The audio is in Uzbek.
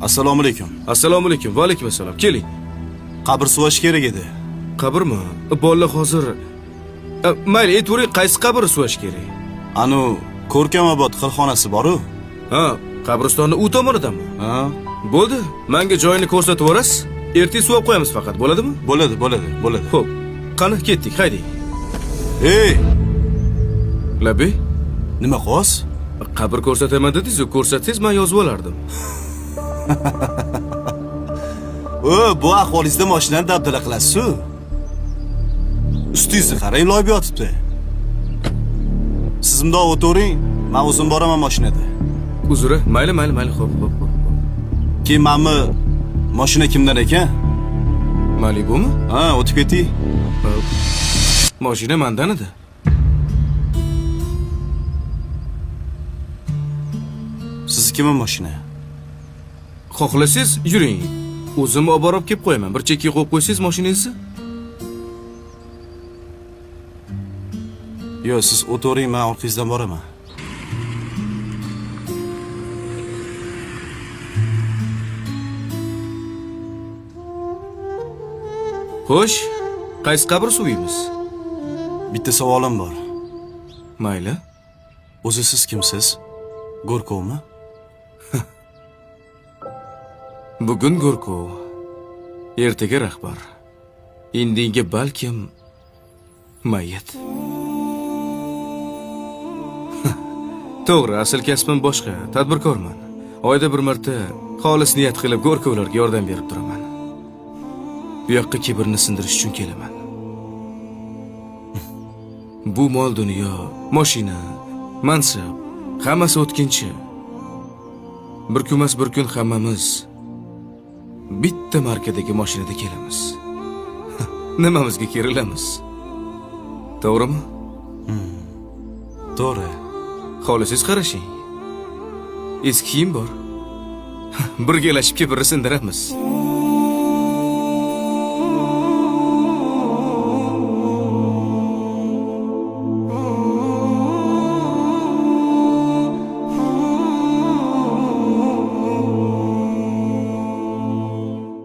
Assalomu alaykum. Assalomu alaykum. Va alaykum assalom. Keling. Qabr suvash kerak edi. Qabrmi? Bolalar hozir mayli, aytavering, qaysi qabr suvash kerak? Anu Ko'rkamobod qirxonasi bor-ku. Ha, qabristonni u tomonidanmi? Ha? Bo'ldi. Menga joyini ko'rsatib yuborasiz. Ertaga suvab qo'yamiz faqat, bo'ladimi? Bo'ladi. Xo'p. Qani, ketdik, hayding. Ey! Labi, Nima qos? qabr ko'rsataman dedingiz-ku, ko'rsatsangiz men yozib olardim. Bu ahvolingizda mashinani dabdala qilasiz-ku. Ustingizni qarang, loyib yotibdi. Siz bundoq o'tiring, men o'zim boraman mashinada. Uzr, mayli, xo'p. Keyin menmi mashina kimdan ekan? Malibumi? Ha, o'tib keting. Mashina mendan edi. Siznikimi mashina? Xohlasangiz yuring. O'zim olib borib kelib qo'yaman. Bir chekkaga qo'yib qo'ysangiz mashinangizni. Yo'q, siz o'tiring, men orqangizdan boraman. Xo'sh, qaysi qabr suviymiz? Bitta savolim bor. Mayli. O'zi siz kimsiz? Go'rkovmi? Bugun Go'rkov, ertaga rahbar. Indinga balkim mayit. To'g'ri, asl kasbim boshqa, tadbirkorman. Oyda bir marta xolis niyat qilib Go'rkovlarga yordam berib turaman. Bu yoqqa kibrni sindirish uchun kelaman. Bu mol dunyo, mashina, mansab, hammasi o'tkinchi. Bir kunmas bir kun hammamiz bitta markadagi mashinada kelamiz. Nimamizga kerilamiz? To'g'rimi? To'g'ri. Xohlasangiz qarashing. Eski kiyim bor. Birgalashib kibrni sindiramiz.